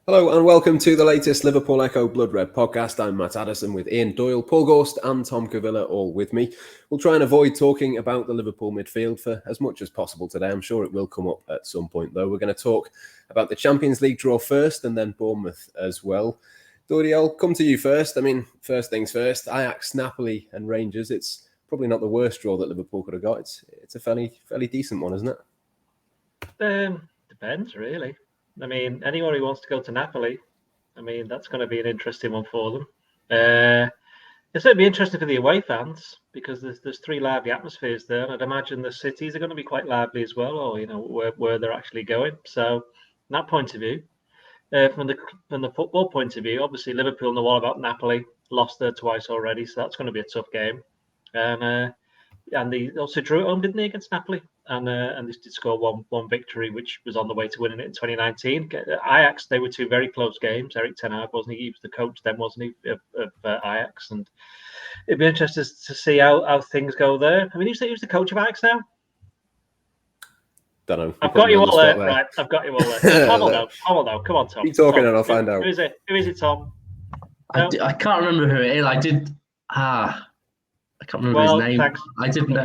Hello and welcome to the latest Liverpool Echo Blood Red podcast. I'm Matt Addison with Ian Doyle, Paul Gorst and Tom Cavilla all with me. We'll try and avoid talking about the Liverpool midfield for as much as possible today. I'm sure it will come up at some point though. We're going to talk about the Champions League draw first and then Bournemouth as well. Doyle, I'll come to you first. First things first, Ajax, Napoli and Rangers. It's probably not the worst draw that Liverpool could have got. It's a fairly decent one, isn't it? Depends, really. Anyone who wants to go to Napoli, that's going to be an interesting one for them. It's going to be interesting for the away fans because there's three lively atmospheres there, and I'd imagine the cities are going to be quite lively as well, or where they're actually going. So, from that point of view, from the football point of view, obviously Liverpool know all about Napoli, lost there twice already, so that's going to be a tough game. And they also drew at home, didn't they, against Napoli? And they did score one victory, which was on the way to winning it in 2019. Ajax, they were two very close games. Erik ten Hag, wasn't he? He was the coach then, wasn't he, of Ajax? And it'd be interesting to see how things go there. Who's the coach of Ajax now? Don't know. I've got you all there. Right, I've got you all there. Tom will know. Come on, Tom. Keep talking Tom. And I'll find out. Who is it, Tom? No? I can't remember who it is. I can't remember his name. Thanks. I didn't know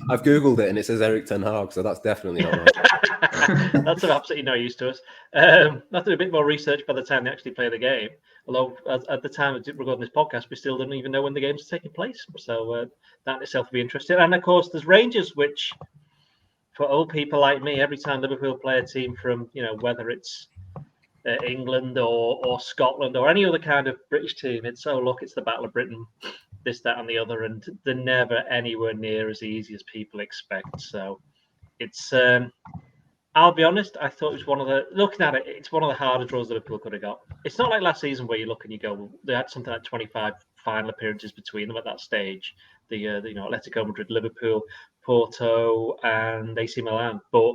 I've Googled it and it says Erik ten Hag, so that's definitely not right. That's absolutely no use to us. Have to do a bit more research by the time they actually play the game. Although at the time of recording this podcast, we still don't even know when the games are taking place. So that in itself will be interesting. And of course, there's Rangers, which for old people like me, every time Liverpool play a team from whether it's England or Scotland or any other kind of British team, it's the Battle of Britain. This, that, and the other, and they're never anywhere near as easy as people expect. So it's, I'll be honest, I thought it was looking at it, it's one of the harder draws that Liverpool could have got. It's not like last season where you look and you go, well, they had something like 25 final appearances between them at that stage. The Atletico Madrid, Liverpool, Porto, and AC Milan, but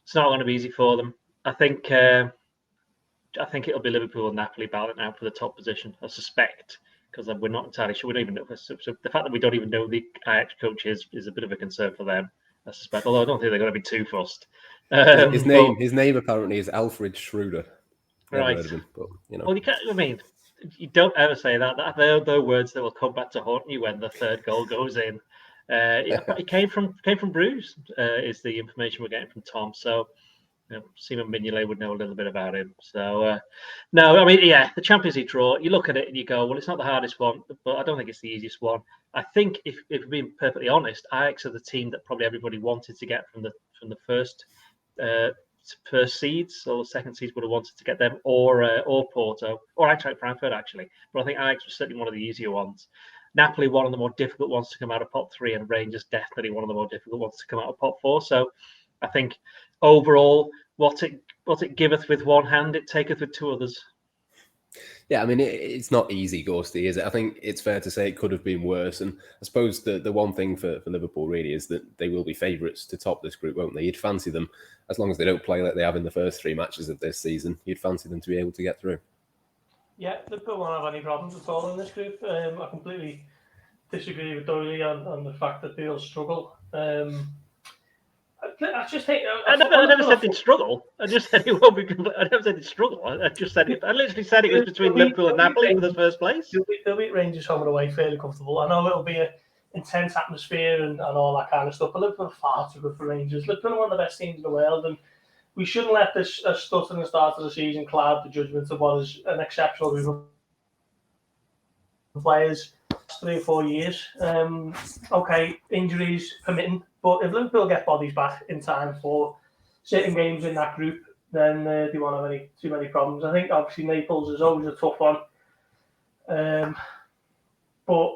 it's not going to be easy for them. I think it'll be Liverpool and Napoli battling out for the top position, I suspect. Because we're not entirely sure. We don't even know. So the fact that we don't even know the Ajax coach is a bit of a concern for them, I suspect. Although I don't think they're going to be too fussed. His name apparently is Alfred Schroeder. Right. Him, but, Well, you can't. You don't ever say that. They're words that will come back to haunt you when the third goal goes in. It came from Bruges. Is the information we're getting from Tom. So. Simon Mignolet would know a little bit about him. So, the Champions League draw, you look at it and you go, well, it's not the hardest one, but I don't think it's the easiest one. I think, if we're being perfectly honest, Ajax are the team that probably everybody wanted to get from the first seeds, or second seeds would have wanted to get them, or Porto, or Eintracht Frankfurt, actually. But I think Ajax was certainly one of the easier ones. Napoli, one of the more difficult ones to come out of pot 3, and Rangers, definitely one of the more difficult ones to come out of pot 4. So, I think overall, what it giveth with one hand, it taketh with two others. Yeah, it's not easy, Gorsty, is it? I think it's fair to say it could have been worse. And I suppose the one thing for Liverpool really is that they will be favourites to top this group, won't they? You'd fancy them, as long as they don't play like they have in the first 3 matches of this season, you'd fancy them to be able to get through. Yeah, Liverpool won't have any problems at all in this group. I completely disagree with Doyle on the fact that they'll struggle. I just think I never said they'd struggle. I just said it won't be. I never said they'd struggle. I just said it. I literally said it was between Liverpool and Napoli for the first place. They'll beat Rangers home and away fairly comfortable. I know it'll be an intense atmosphere and all that kind of stuff, but Liverpool are far too good for Rangers. Liverpool are one of the best teams in the world, and we shouldn't let this stuttering start of the season cloud the judgment of what is an exceptional group of players. 3 or 4 years. Injuries permitting, but if Liverpool get bodies back in time for certain games in that group, then they won't have too many problems. I think obviously Naples is always a tough one, but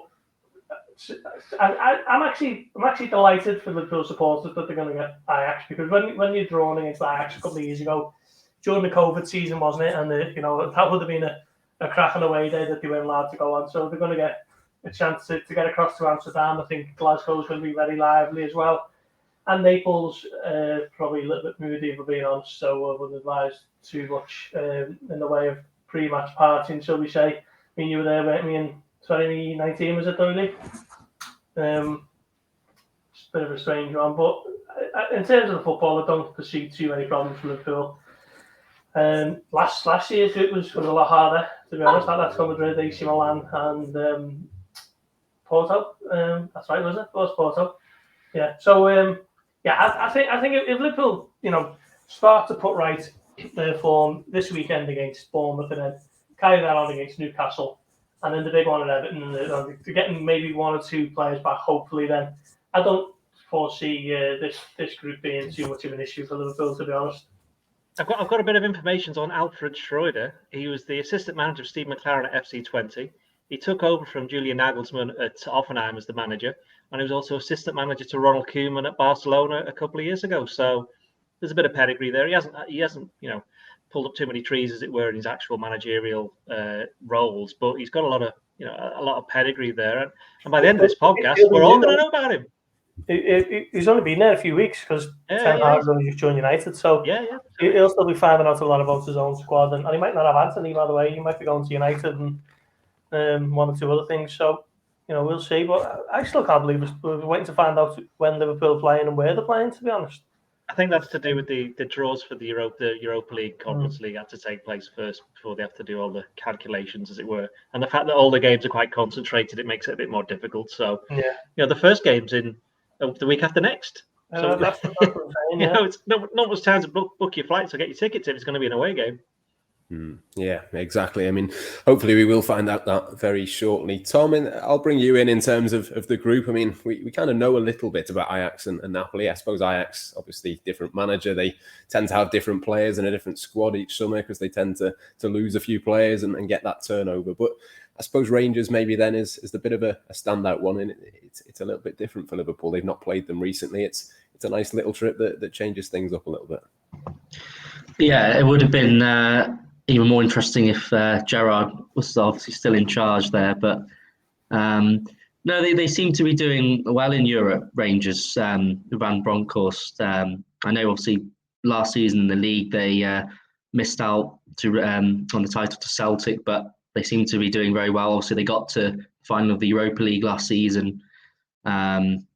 I'm actually delighted for Liverpool supporters that they're going to get Ajax, because when you're drawn against Ajax a couple of years ago during the COVID season, wasn't it? And that would have been a cracking away day that they weren't allowed to go on. So they're going to get a chance to get across to Amsterdam. I think Glasgow's going to be very lively as well. And Naples, probably a little bit moody, if we're being honest, so I wouldn't advise too much in the way of pre-match partying, shall we say. You were there, weren't we, in 2019, was it, Doyle? It's a bit of a strange one, but in terms of the football, I don't perceive too many problems for Liverpool. Last year's group was a lot harder, to be honest. Atletico Madrid, AC Milan, and Porto. That's right, was it? It was Porto. Yeah. So I think if Liverpool, start to put right their form this weekend against Bournemouth, and then carry that on against Newcastle, and then the big one at Everton, and getting maybe one or two players back, hopefully, then I don't foresee this group being too much of an issue for Liverpool, to be honest. I've got a bit of information on Alfred Schroeder. He was the assistant manager of Steve McLaren at FC20. He took over from Julian Nagelsmann at Hoffenheim as the manager, and he was also assistant manager to Ronald Koeman at Barcelona a couple of years ago. So there's a bit of pedigree there. He hasn't pulled up too many trees, as it were, in his actual managerial roles, but he's got a lot of pedigree there. And by the end of this podcast, we're all going to know about him. He's only been there a few weeks because Ten Hag's only just joined United, so he'll still be finding out a lot about his own squad, and he might not have Anthony, by the way. He might be going to United and one or two other things. So we'll see. But I still can't believe we're waiting to find out when Liverpool are playing and where they're playing, to be honest. I think that's to do with the draws for the Europa League, Conference League had to take place first before they have to do all the calculations, as it were. And the fact that all the games are quite concentrated, it makes it a bit more difficult. So the first game's in the week after next. So that's what I'm saying, it's not much time to book your flights or get your tickets if it's going to be an away game. Yeah, exactly. I mean, hopefully we will find out that very shortly. Tom, and I'll bring you in terms of the group. I mean, we kind of know a little bit about Ajax and Napoli. I suppose Ajax, obviously, different manager. They tend to have different players and a different squad each summer because they tend to lose a few players and get that turnover. But I suppose Rangers maybe then is the bit of a standout one, and it's a little bit different for Liverpool. They've not played them recently. It's a nice little trip that changes things up a little bit. Yeah, it would have been even more interesting if Gerrard was obviously still in charge there. But no, they seem to be doing well in Europe, Rangers, Van Bronckhorst. I know obviously last season in the league they missed out on the title to Celtic, but they seem to be doing very well. Obviously, they got to the final of the Europa League last season. And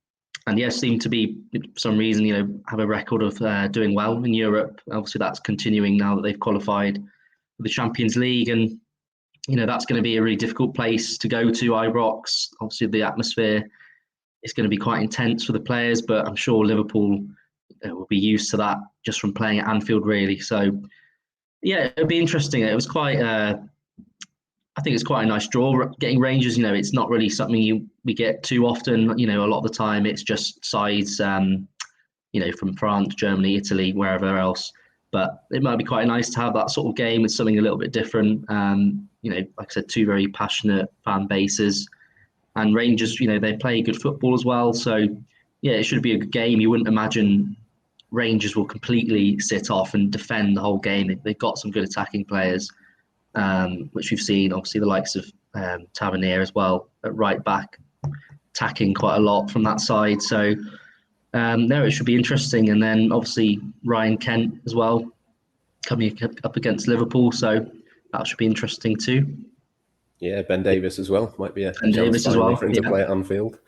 yes, seem to be, for some reason, have a record of doing well in Europe. Obviously, that's continuing now that they've qualified for the Champions League. And, that's going to be a really difficult place to go to, Ibrox. Obviously, the atmosphere is going to be quite intense for the players, but I'm sure Liverpool will be used to that just from playing at Anfield, really. So, yeah, it'll be interesting. It was quite... I think it's quite a nice draw. Getting Rangers, it's not really something we get too often. A lot of the time it's just sides, from France, Germany, Italy, wherever else. But it might be quite nice to have that sort of game. It's something a little bit different. Like I said, two very passionate fan bases. And Rangers, they play good football as well. So, yeah, it should be a good game. You wouldn't imagine Rangers will completely sit off and defend the whole game. They've got some good attacking players. Which we've seen, obviously, the likes of Tavernier as well at right back, attacking quite a lot from that side. So, it should be interesting. And then, obviously, Ryan Kent as well, coming up against Liverpool. So, that should be interesting too. Yeah, Ben Davies as well. Might be a Ben Davies as well for him to play at Anfield.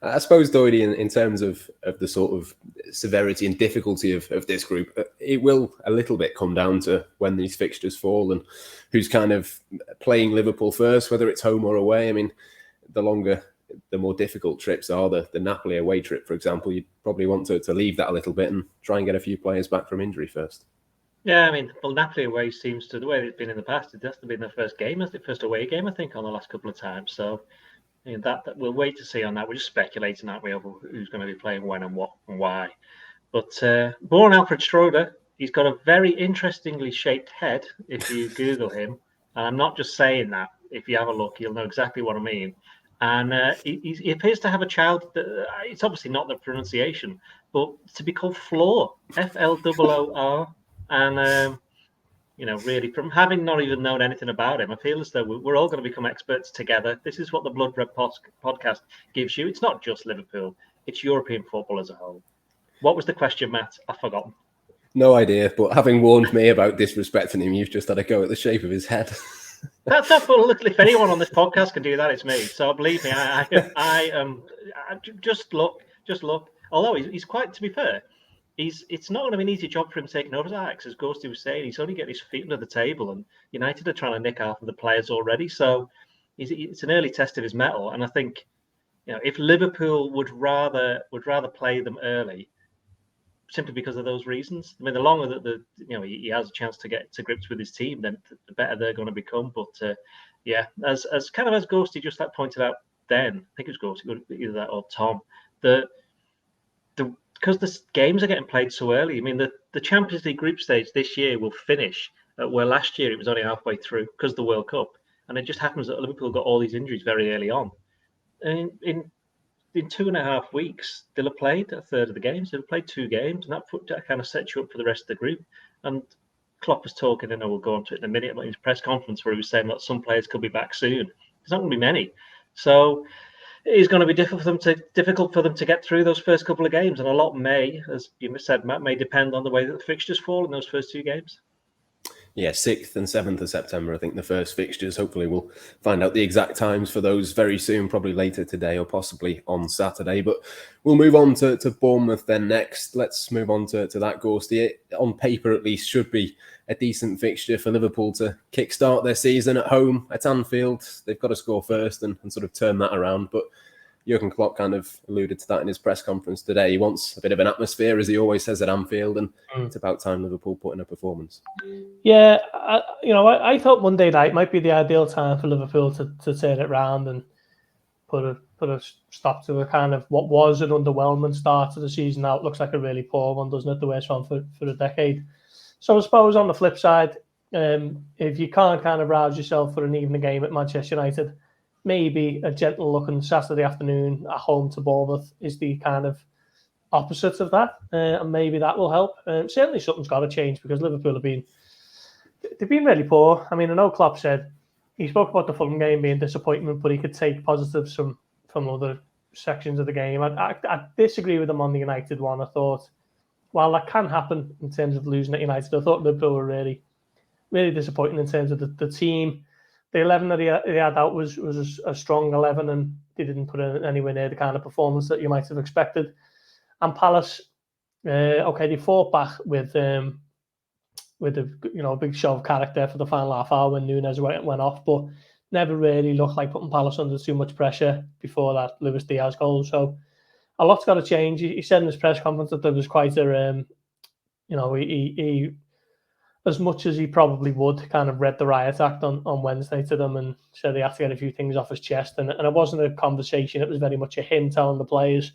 I suppose, Doyle, in terms of the sort of severity and difficulty of this group, it will a little bit come down to when these fixtures fall and who's kind of playing Liverpool first, whether it's home or away. I mean, the more difficult trips are. The Napoli away trip, for example, you'd probably want to leave that a little bit and try and get a few players back from injury first. Yeah, I mean, Napoli away seems to, the way it's been in the past, it has to be in the first game, as the first away game, I think, on the last couple of times. So, that we'll wait to see on that. We're just speculating, aren't we, over who's going to be playing when and what and why. But born Alfred Schroeder, he's got a very interestingly shaped head, if you Google him. And I'm not just saying that. If you have a look, you'll know exactly what I mean. And he appears to have a child. It's obviously not the pronunciation, but to be called Floor, Floor. And, really, from having not even known anything about him, I feel as though we're all going to become experts together. This is what the Blood Red podcast gives you. It's not just Liverpool. It's European football as a whole. What was the question, Matt? I've forgotten. No idea, but having warned me about disrespecting him, you've just had a go at the shape of his head. That's not for little. If anyone on this podcast can do that, it's me. So believe me, I just look. Although he's quite, to be fair, it's not going to be an easy job for him taking over as Ajax, as Ghosty was saying. He's only getting his feet under the table, and United are trying to nick half of the players already. So it's an early test of his mettle, and I think if Liverpool would rather play them early, simply because of those reasons. I mean, the longer that he has a chance to get to grips with his team, then the better they're going to become. But as Ghosty just pointed out, then I think it was Ghosty, either that or Tom, because the games are getting played so early. I mean, the Champions League group stage this year will finish where last year it was only halfway through because of the World Cup, and it just happens that Liverpool got all these injuries very early on. And in 2.5 weeks, they'll have played a third of the games. They'll have played 2 games, and that kind of sets you up for the rest of the group. And Klopp was talking, and we'll go on to it in a minute, about his press conference where he was saying that some players could be back soon. There's not going to be many. So it is going to be difficult for them to get through those first couple of games. And a lot may, as you said, Matt, may depend on the way that the fixtures fall in those first 2 games. Yeah, 6th and 7th of September, I think the first fixtures. Hopefully we'll find out the exact times for those very soon, probably later today or possibly on Saturday. But we'll move on to Bournemouth then next. Let's move on to that, Ghosty. On paper, at least, should be a decent fixture for Liverpool to kickstart their season at home at Anfield. They've got to score first and sort of turn that around. But Jurgen Klopp kind of alluded to that in his press conference today. He wants a bit of an atmosphere, as he always says, at Anfield, and it's about time Liverpool put in a performance. Yeah, I thought Monday night might be the ideal time for Liverpool to turn it around and put a stop to a kind of what was an underwhelming start to the season. Now it looks like a really poor one, doesn't it? The worst one for a decade. So I suppose on the flip side, if you can't kind of rouse yourself for an evening game at Manchester United, maybe a gentle looking Saturday afternoon at home to Bournemouth is the kind of opposite of that, and maybe that will help. Certainly something's got to change because Liverpool have been really poor. I mean, I know Klopp said he spoke about the Fulham game being disappointment, but he could take positives from other sections of the game. I disagree with him on the United one. I thought, while that can happen in terms of losing at United, I thought Liverpool were really, really disappointing in terms of the team. The 11 that he had out was a strong 11, and they didn't put in anywhere near the kind of performance that you might have expected. And Palace, they fought back with a big show of character for the final half hour when Núñez went off, but never really looked like putting Palace under too much pressure before that Luis Diaz goal. So a lot's got to change. He said in his press conference that there was quite a, he as much as he probably would, kind of read the riot act on Wednesday to them and said he had to get a few things off his chest. And it wasn't a conversation. It was very much a him telling the players,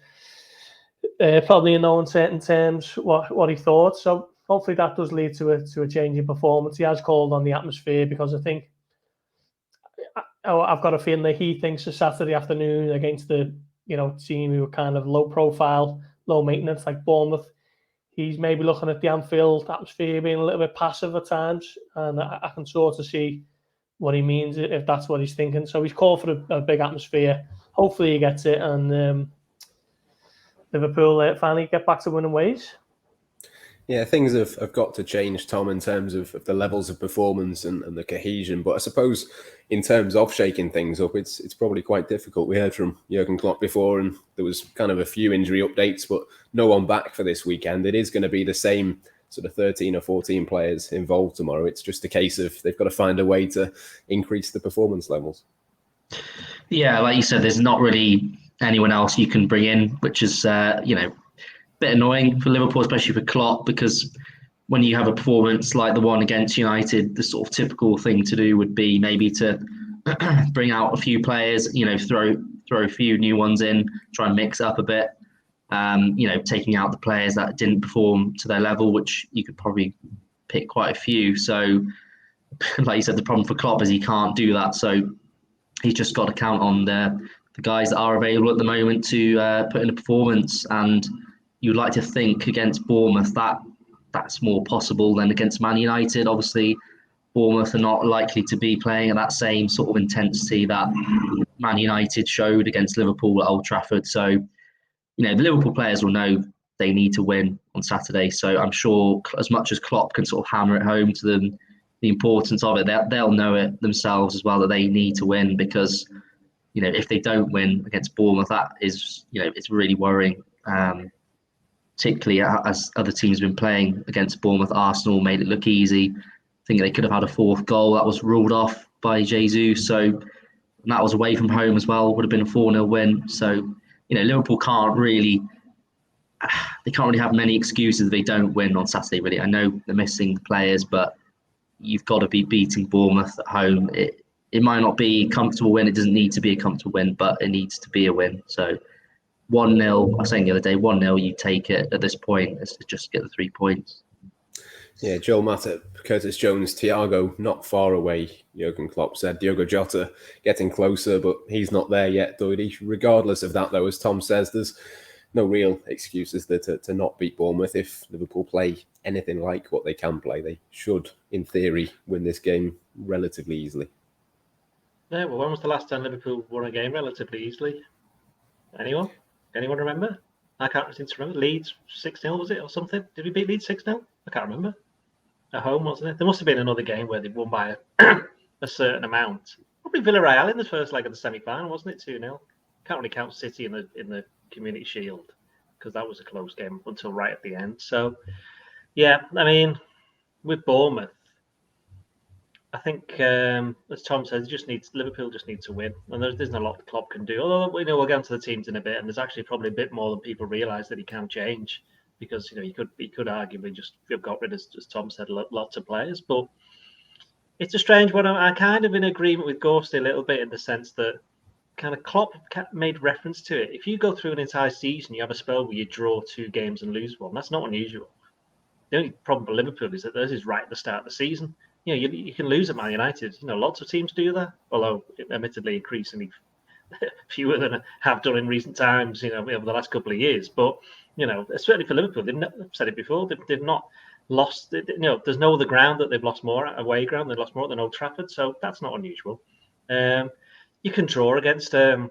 probably in no uncertain terms, what he thought. So hopefully that does lead to a change in performance. He has called on the atmosphere because I think, I've got a feeling that he thinks a Saturday afternoon against the team who are kind of low profile, low maintenance like Bournemouth, he's maybe looking at the Anfield atmosphere being a little bit passive at times, and I can sort of see what he means if that's what he's thinking. So he's called for a big atmosphere. Hopefully he gets it, and Liverpool finally get back to winning ways. Yeah, things have got to change, Tom, in terms of the levels of performance and the cohesion. But I suppose in terms of shaking things up, it's probably quite difficult. We heard from Jurgen Klopp before, and there was kind of a few injury updates, but no one back for this weekend. It is going to be the same sort of 13 or 14 players involved tomorrow. It's just a case of they've got to find a way to increase the performance levels. Yeah, like you said, there's not really anyone else you can bring in, which is, bit annoying for Liverpool, especially for Klopp, because when you have a performance like the one against United, the sort of typical thing to do would be maybe to bring out a few players, throw a few new ones in, try and mix up a bit, taking out the players that didn't perform to their level, which you could probably pick quite a few. So, like you said, the problem for Klopp is he can't do that. So he's just got to count on the guys that are available at the moment to put in a performance. And you'd like to think against Bournemouth that's more possible than against Man United. Obviously, Bournemouth are not likely to be playing at that same sort of intensity that Man United showed against Liverpool at Old Trafford. So, the Liverpool players will know they need to win on Saturday. So I'm sure as much as Klopp can sort of hammer it home to them, the importance of it, they'll know it themselves as well, that they need to win, because, if they don't win against Bournemouth, that is, it's really worrying. particularly as other teams have been playing against Bournemouth. Arsenal made it look easy. I think they could have had a fourth goal that was ruled off by Jesus. So that was away from home as well. Would have been a 4-0 win. So, Liverpool can't really have many excuses if they don't win on Saturday, really. I know they're missing players, but you've got to be beating Bournemouth at home. It might not be a comfortable win. It doesn't need to be a comfortable win, but it needs to be a win. So 1-0, I was saying the other day, 1-0, you take it at this point. It's to just get the 3 points. Yeah, Joel Matip, Curtis Jones, Thiago not far away, Jurgen Klopp said. Diogo Jota getting closer, but he's not there yet, Doyle. Regardless of that, though, as Tom says, there's no real excuses there to not beat Bournemouth. If Liverpool play anything like what they can play, they should, in theory, win this game relatively easily. Yeah, well, when was the last time Liverpool won a game relatively easily? Anyone? Anyone remember? I can't seem to remember. Leeds 6-0, was it, or something? Did we beat Leeds 6-0? I can't remember. At home, wasn't it? There must have been another game where they won by a certain amount. Probably Villarreal in the first leg of the semi-final, wasn't it? 2-0. Can't really count City in the Community Shield because that was a close game until right at the end. So, yeah, I mean, with Bournemouth, I think, as Tom says, Liverpool just need to win, and there's not a lot the Klopp can do. Although we'll get into the teams in a bit, and there's actually probably a bit more than people realise that he can change, because he could arguably just have got rid of, as Tom said, lots of players. But it's a strange one. I'm kind of in agreement with Gorst a little bit in the sense that kind of Klopp made reference to it. If you go through an entire season, you have a spell where you draw 2 games and lose 1. That's not unusual. The only problem for Liverpool is that this is right at the start of the season. You can lose at Man United. Lots of teams do that, although admittedly increasingly fewer than have done in recent times, over the last couple of years. But, certainly for Liverpool, I've said it before, they've not lost, there's no other ground that they've lost more, away ground, they've lost more than Old Trafford. So that's not unusual. You can draw against a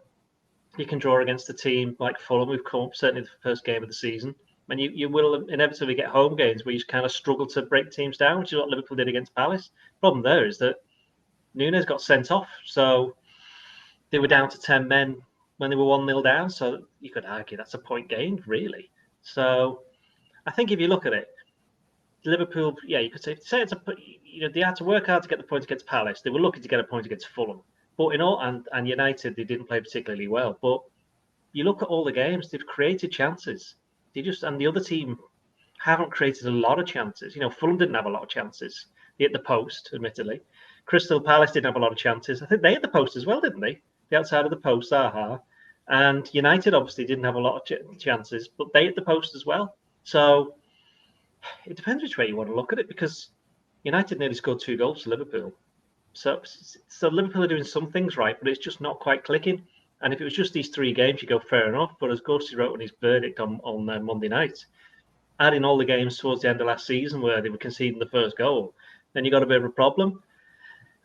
team like Fulham, who've come up certainly the first game of the season. And you will inevitably get home games where you kind of struggle to break teams down, which is what Liverpool did against Palace. Problem there is that Núñez got sent off, so they were down to 10 men when they were 1-0 down. So you could argue that's a point gained, really. So I think if you look at it, Liverpool, you could say it's they had to work hard to get the point against Palace. They were lucky to get a point against Fulham, but and United, they didn't play particularly well. But you look at all the games, they've created chances. And the other team haven't created a lot of chances. Fulham didn't have a lot of chances. They hit the post, admittedly. Crystal Palace didn't have a lot of chances. I think they hit the post as well, didn't they? The outside of the post, And United obviously didn't have a lot of chances, but they hit the post as well. So it depends which way you want to look at it, because United nearly scored 2 goals to Liverpool. So Liverpool are doing some things right, but it's just not quite clicking. And if it was just these 3 games, you go fair enough. But as Ghosty wrote in his verdict on Monday night, adding all the games towards the end of last season where they were conceding the first goal, then you got a bit of a problem.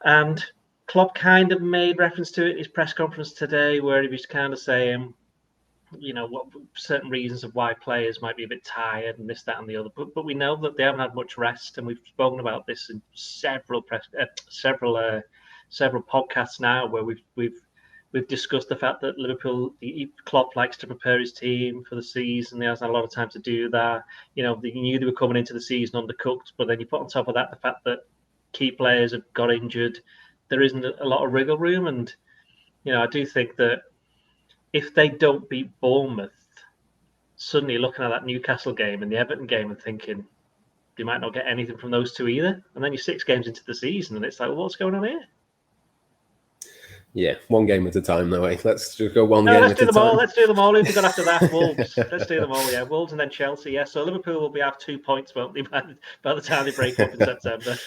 And Klopp kind of made reference to it in his press conference today, where he was kind of saying, what certain reasons of why players might be a bit tired and this, that, and the other. But we know that they haven't had much rest, and we've spoken about this in several podcasts now, where we've discussed the fact that Klopp likes to prepare his team for the season. He hasn't had a lot of time to do that. They knew they were coming into the season undercooked, but then you put on top of that the fact that key players have got injured. There isn't a lot of wriggle room, and I do think that if they don't beat Bournemouth, suddenly looking at that Newcastle game and the Everton game and thinking they might not get anything from those 2 either, and then you're 6 games into the season and it's like, well, what's going on here? Yeah, 1 game at a time, though. Let's just go one game at a time. Let's do them all. Let's do them all. Who've we got after that? Wolves. Let's do them all. Yeah, Wolves and then Chelsea. Yeah, so Liverpool will have 2 points, won't they, by the time they break up in September.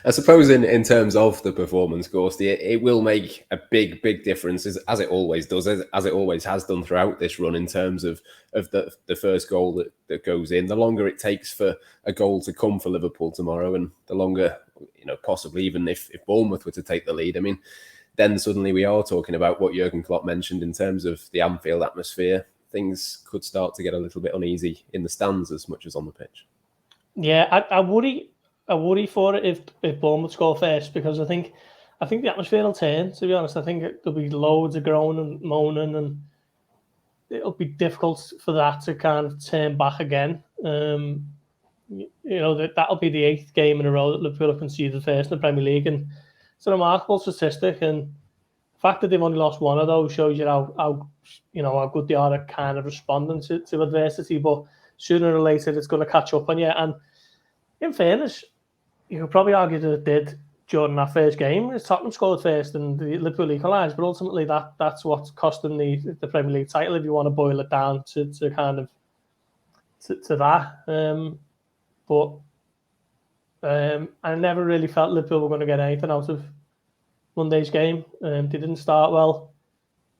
I suppose in terms of the performance, Gorsty, it will make a big difference, as it always does, as it always has done throughout this run, in terms of the first goal that goes in. The longer it takes for a goal to come for Liverpool tomorrow, and the longer, possibly even if Bournemouth were to take the lead, I mean, then suddenly we are talking about what Jurgen Klopp mentioned in terms of the Anfield atmosphere. Things could start to get a little bit uneasy in the stands as much as on the pitch. Yeah, I worry for it if Bournemouth score first, because I think the atmosphere will turn, to be honest. I think there'll be loads of groaning and moaning, and it'll be difficult for that to kind of turn back again. That'll be the 8th game in a row that Liverpool have conceded first in the Premier League, and it's a remarkable statistic. And the fact that they've only lost one of those shows you how good they are at kind of responding to adversity. But sooner or later, it's going to catch up on you. And in fairness, you could probably argue that it did during that first game. Tottenham scored first and the Liverpool equalised, but ultimately that's what cost them the Premier League title, if you want to boil it down to that. I never really felt Liverpool were going to get anything out of Monday's game. They didn't start well.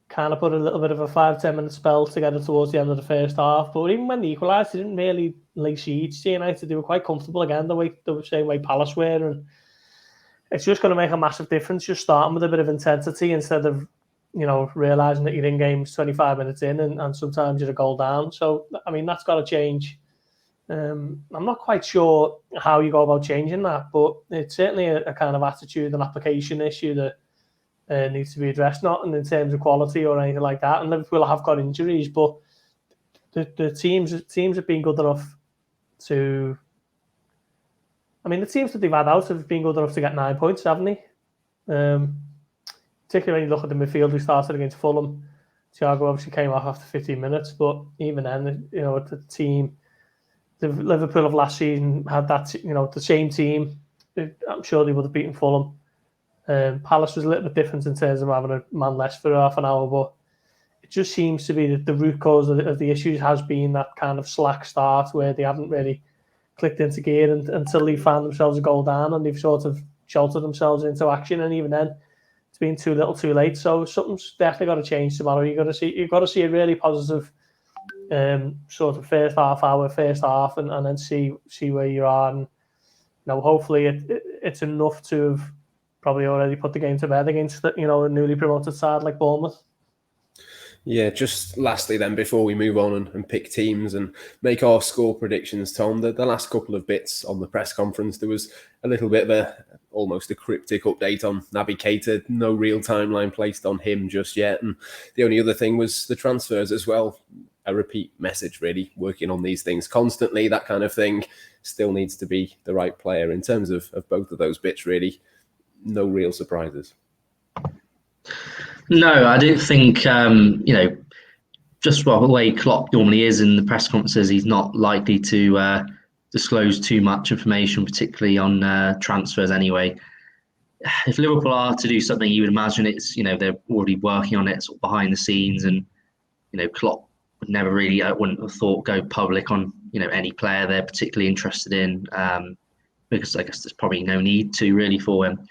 Kind of put a little bit of a 5-10 minute spell together towards the end of the first half. But even when they equalised, they didn't really lay siege to United. They were quite comfortable again, the same way Palace were. And it's just going to make a massive difference just starting with a bit of intensity instead of, realising that you're in games 25 minutes in and sometimes you're a goal down. So, I mean, that's got to change. I'm not quite sure how you go about changing that, but it's certainly a kind of attitude and application issue that needs to be addressed, not in terms of quality or anything like that. And Liverpool have got injuries, but the teams have been good enough to... I mean, the teams that they've had out have been good enough to get 9 points, haven't they? Particularly when you look at the midfield who started against Fulham. Thiago obviously came off after 15 minutes, but even then, the team... The Liverpool of last season had that, the same team. I'm sure they would have beaten Fulham. Palace was a little bit different in terms of having a man less for half an hour, but it just seems to be that the root cause of the issues has been that kind of slack start where they haven't really clicked into gear until they found themselves a goal down and they've sort of sheltered themselves into action. And even then, it's been too little, too late. So something's definitely got to change tomorrow. You've got to see a really positive sort of first half and then see where you are. And hopefully it's enough to have probably already put the game to bed against a newly promoted side like Bournemouth. Yeah, just lastly then, before we move on and pick teams and make our score predictions, Tom, the last couple of bits on the press conference, there was a little bit of almost a cryptic update on Naby Keita. No real timeline placed on him just yet. And the only other thing was the transfers as well. A repeat message, really, working on these things constantly, that kind of thing. Still needs to be the right player in terms of both of those bits, really. No real surprises. No, I don't think, just the way Klopp normally is in the press conferences, he's not likely to disclose too much information, particularly on transfers anyway. If Liverpool are to do something, you would imagine it's, they're already working on it sort of behind the scenes, and, Klopp would never really, I wouldn't have thought, go public on, any player they're particularly interested in, because I guess there's probably no need to really for him.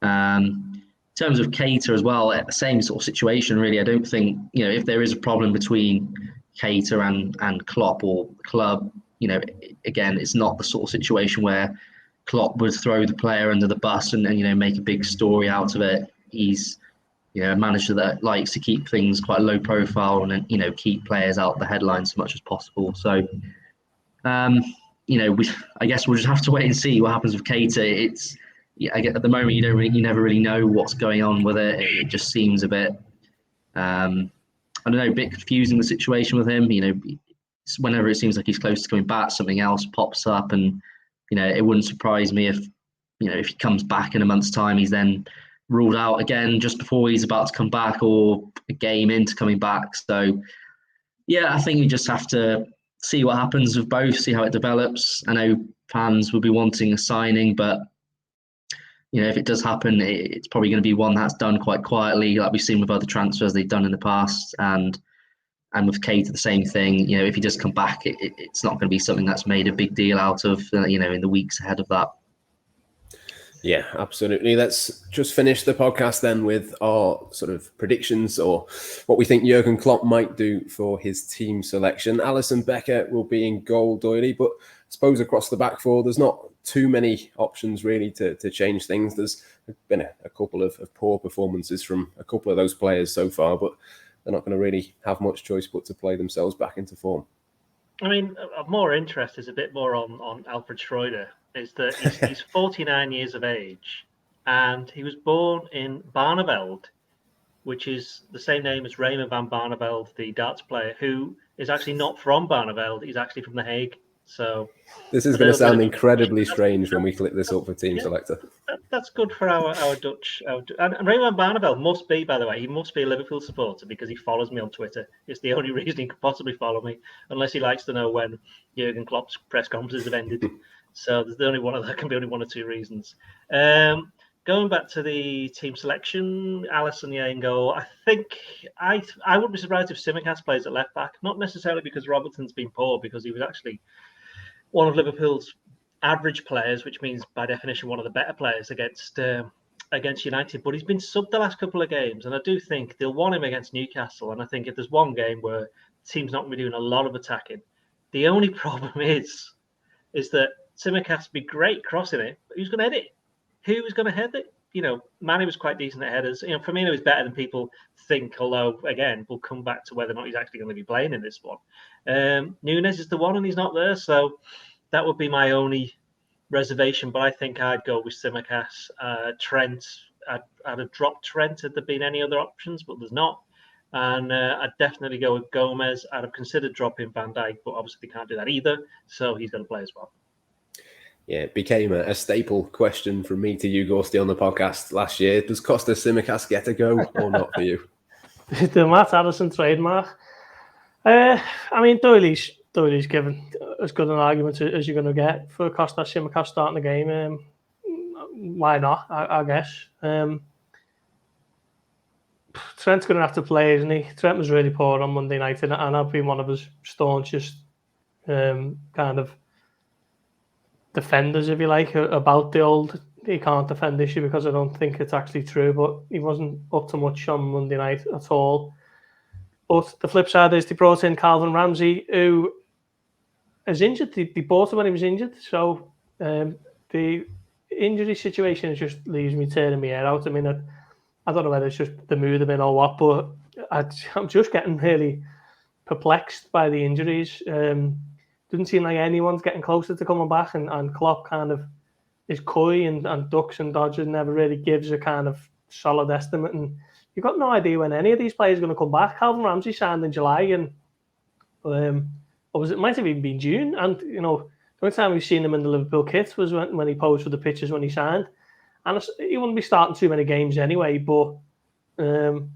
In terms of Keita as well, at the same sort of situation, really. I don't think, if there is a problem between Keita and Klopp or the club, again, it's not the sort of situation where Klopp would throw the player under the bus and make a big story out of it. He's, a manager that likes to keep things quite low profile and then, keep players out of the headlines as much as possible. So, I guess we'll just have to wait and see what happens with Keita. At the moment, you never really know what's going on with it. It just seems a bit, a bit confusing, the situation with him. Whenever it seems like he's close to coming back, something else pops up, and it wouldn't surprise me if he comes back in a month's time, he's then ruled out again just before he's about to come back or a game into coming back. So, yeah, I think we just have to see what happens with both, see how it develops. I know fans will be wanting a signing, but if it does happen, it's probably going to be one that's done quite quietly, like we've seen with other transfers they've done in the past. And with Keita, the same thing. If he does come back, it's not going to be something that's made a big deal out of, in the weeks ahead of that. Yeah, absolutely. Let's just finish the podcast then with our sort of predictions or what we think Jurgen Klopp might do for his team selection. Alisson Becker will be in goal, Doyle, but I suppose across the back four, there's not too many options really to change things. There's been a couple of poor performances from a couple of those players so far, but they're not going to really have much choice but to play themselves back into form. I mean, of more interest is a bit more on Alfred Schroeder. Is that he's 49 years of age, and he was born in Barneveld, which is the same name as Raymond van Barneveld, the darts player, who is actually not from Barneveld. He's actually from The Hague. So this is going to sound incredibly strange when we click this up for Team Selector. That's good for our Dutch. And Raymond Barneveld must be, by the way, he must be a Liverpool supporter because he follows me on Twitter. It's the only reason he could possibly follow me, unless he likes to know when Jurgen Klopp's press conferences have ended. So there's there can be only one or two reasons. Going back to the team selection, Addison in goal. I think I wouldn't be surprised if Tsimikas plays at left back. Not necessarily because Robertson's been poor, because he was actually one of Liverpool's average players, which means by definition one of the better players against United. But he's been subbed the last couple of games, and I do think they'll want him against Newcastle. And I think if there's one game where the team's not going to be doing a lot of attacking, the only problem is that Tsimikas would be great crossing it, but who's going to head it? Who is going to head it? Manny was quite decent at headers. Firmino is better than people think, although, again, we'll come back to whether or not he's actually going to be playing in this one. Nunes is the one, and he's not there, so that would be my only reservation. But I think I'd go with Tsimikas. Trent, I'd have dropped Trent had there been any other options, but there's not. And I'd definitely go with Gomez. I'd have considered dropping Van Dijk, but obviously they can't do that either, so he's going to play as well. Yeah, it became a staple question from me to you, Gorsty, on the podcast last year. Does Kostas Tsimikas get a go or not for you? The Matt Addison trademark. Doyley's given as good an argument as you're going to get for Kostas Tsimikas starting the game. Why not, I guess. Trent's going to have to play, isn't he? Trent was really poor on Monday night, and I've been one of his staunchest kind of defenders, if you like, about the old he can't defend issue, because I don't think it's actually true, but he wasn't up to much on Monday night at all. But the flip side is they brought in Calvin Ramsey, who is injured. They bought him when he was injured, so the injury situation just leaves me tearing my hair out. I mean, I don't know whether it's just the mood I'm in or what, but I'm just getting really perplexed by the injuries. Doesn't seem like anyone's getting closer to coming back, and Klopp kind of is coy and ducks and dodges, never really gives a kind of solid estimate. And you've got no idea when any of these players are going to come back. Calvin Ramsey signed in July, and it might have even been June. And the only time we've seen him in the Liverpool kit was when he posed for the pictures when he signed. And he wouldn't be starting too many games anyway. But I'm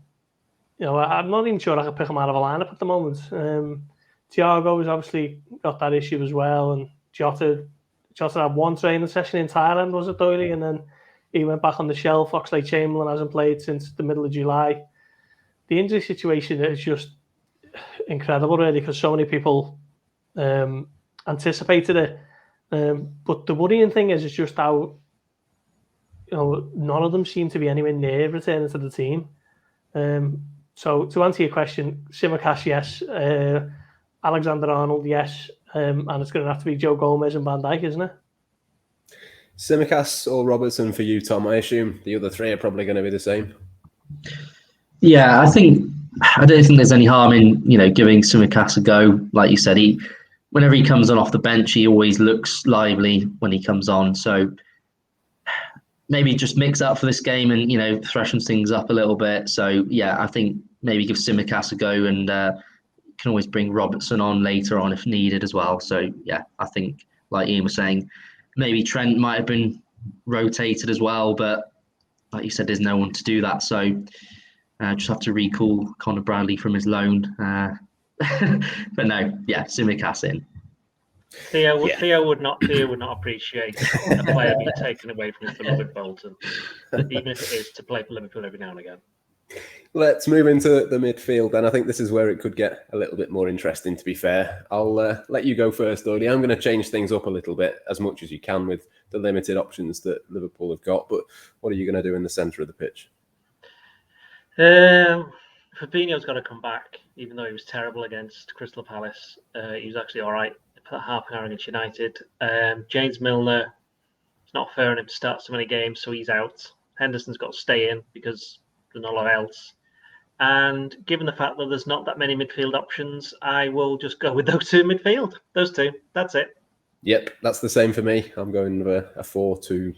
not even sure I could pick him out of a lineup at the moment. Thiago has obviously got that issue as well, and Jota had one training session in Thailand, was it, Doyle? And then he went back on the shelf. Oxlade-Chamberlain hasn't played since the middle of July. The injury situation is just incredible, really, because so many people anticipated it. But the worrying thing is just how none of them seem to be anywhere near returning to the team. So to answer your question, Tsimikas, yes. Alexander-Arnold, yes. And it's going to have to be Joe Gomez and Van Dijk, isn't it? Tsimikas or Robertson for you, Tom? I assume the other three are probably going to be the same. Yeah, I don't think there's any harm in giving Tsimikas a go. Like you said, whenever he comes on off the bench, he always looks lively when he comes on. So maybe just mix up for this game and freshen things up a little bit. So yeah, I think maybe give Tsimikas a go, and can always bring Robertson on later on if needed as well. So yeah, I think like Ian was saying, maybe Trent might have been rotated as well, but like you said, there's no one to do that. So just have to recall Conor Bradley from his loan. But no, yeah, Tsimikas in. Theo would not appreciate a player being taken away from his beloved Bolton, even if it is to play for Liverpool every now and again. Let's move into the midfield, and I think this is where it could get a little bit more interesting, to be fair. I'll let you go first, Dodie. I'm going to change things up a little bit, as much as you can, with the limited options that Liverpool have got. But what are you going to do in the centre of the pitch? Fabinho's got to come back, even though he was terrible against Crystal Palace. He was actually all right for half an hour against United. James Milner, it's not fair on him to start so many games, so he's out. Henderson's got to stay in because there's not a lot else. And given the fact that there's not that many midfield options, I will just go with those two midfield. Those two. That's it. Yep, that's the same for me. I'm going with a 4-2-3-1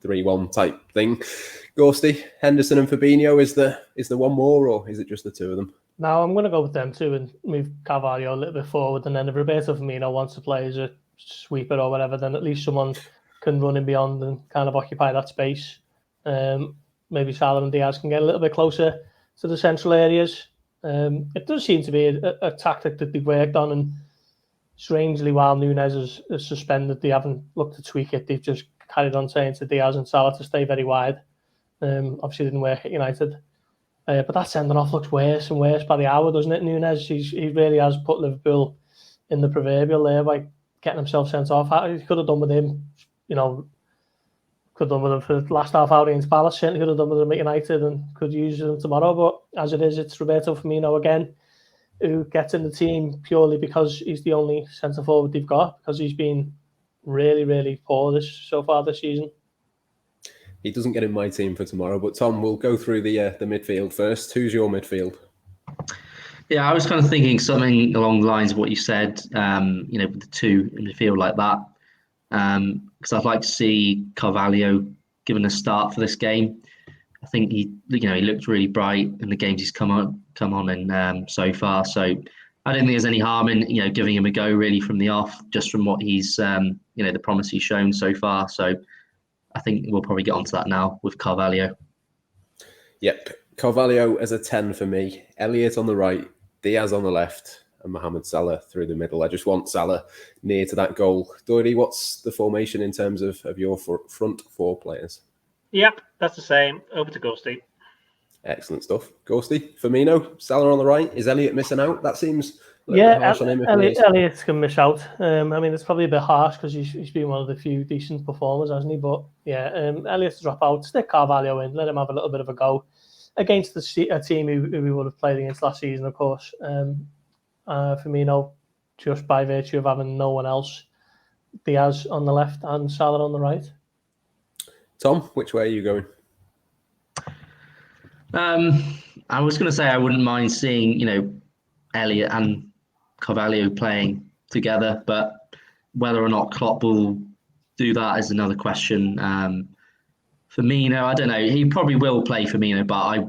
3-1 type thing. Gorsty, Henderson and Fabinho, is there one more, or is it just the two of them? Now I'm going to go with them too and move Carvalho a little bit forward. And then if Roberto Firmino wants to play as a sweeper or whatever, then at least someone can run in beyond and kind of occupy that space. Maybe Salah and Diaz can get a little bit closer to the central areas. It does seem to be a tactic that they've worked on, and strangely, while Nunes is suspended, they haven't looked to tweak it. They've just carried on saying to Diaz and Salah to stay very wide. Obviously, it didn't work at United. But that sending off looks worse and worse by the hour, doesn't it, Nunes? He really has put Liverpool in the proverbial there by getting himself sent off. He could have done with him, could have done with him for the last half hour against Palace. Certainly could have done with him at United and could use him tomorrow. But as it is, it's Roberto Firmino again, who gets in the team purely because he's the only centre-forward they've got, because he's been really, really poor so far this season. He doesn't get in my team for tomorrow, but Tom, we'll go through the midfield first. Who's your midfield? Yeah, I was kind of thinking something along the lines of what you said, with the two in midfield like that. Because I'd like to see Carvalho given a start for this game. I think he looked really bright in the games he's come on in so far. So I don't think there's any harm in giving him a go really from the off, just from what he's the promise he's shown so far. So I think we'll probably get onto that now with Carvalho. Yep, Carvalho as a 10 for me. Elliott on the right, Diaz on the left, and Mohamed Salah through the middle. I just want Salah near to that goal. Doyle, what's the formation in terms of your front four players? Yep, that's the same. Over to Ghosty. Excellent stuff. Ghosty, Firmino, Salah on the right. Is Elliott missing out? That seems a little bit harsh on him. Elliott can miss out. It's probably a bit harsh because he's been one of the few decent performers, hasn't he? But yeah, Elliott's drop out. Stick Carvalho in. Let him have a little bit of a go against a team who we would have played against last season, of course. Firmino, just by virtue of having no one else, Diaz on the left and Salah on the right. Tom, which way are you going? I was going to say I wouldn't mind seeing, Elliott and Carvalho playing together, but whether or not Klopp will do that is another question. Firmino, I don't know. He probably will play Firmino, but I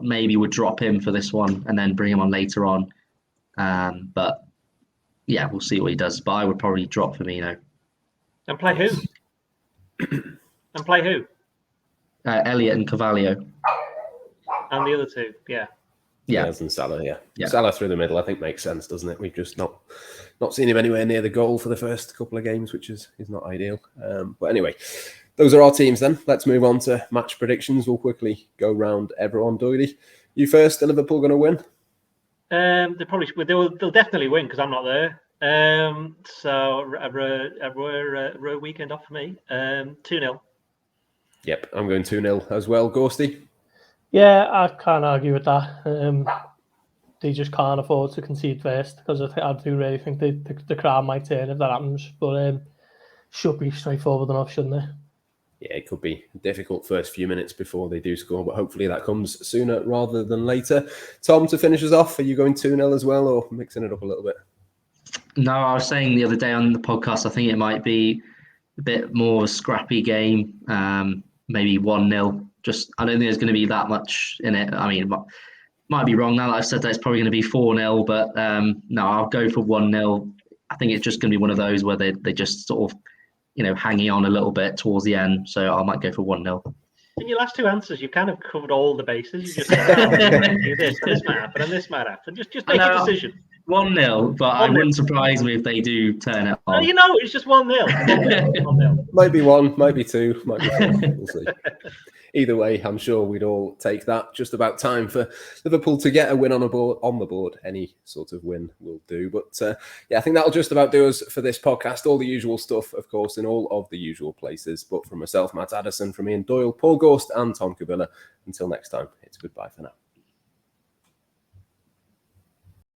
maybe would drop him for this one and then bring him on later on. But yeah, we'll see what he does. But I would probably drop Firmino. And play who? Elliott and Carvalho. And the other two, yeah. Diaz and Salah, yeah. Salah through the middle, I think makes sense, doesn't it? We've just not seen him anywhere near the goal for the first couple of games, which is not ideal. But anyway, those are our teams then. Let's move on to match predictions. We'll quickly go round everyone. Doyle, you first. Are Liverpool going to win? They'll definitely win because I'm not there. So a weekend off for me. 2-0. Yep, I'm going 2-0 as well. Gorsty? Yeah, I can't argue with that. They just can't afford to concede first because I do really think the crowd might turn if that happens. But should be straightforward enough, shouldn't they? Yeah, it could be a difficult first few minutes before they do score, but hopefully that comes sooner rather than later. Tom, to finish us off, are you going 2-0 as well or mixing it up a little bit? No, I was saying the other day on the podcast, I think it might be a bit more of a scrappy game, maybe 1-0. I don't think there's going to be that much in it. I mean, might be wrong now that I've said that it's probably going to be 4-0, but no, I'll go for 1-0. I think it's just going to be one of those where they just sort of, hanging on a little bit towards the end. So I might go for 1-0. In your last two answers, you've kind of covered all the bases. You just said, do this might happen, and this might happen. Just make a decision. 1-0, but 1-0. I wouldn't surprise me if they do turn it on. It's just 1-0. 1-0. Might be 1, might be 2, might be 4. We'll see. Either way, I'm sure we'd all take that. Just about time for Liverpool to get a win on the board. Any sort of win will do. But I think that'll just about do us for this podcast. All the usual stuff, of course, in all of the usual places. But from myself, Matt Addison, from Ian Doyle, Paul Gorst and Tom Cavilla. Until next time, it's goodbye for now.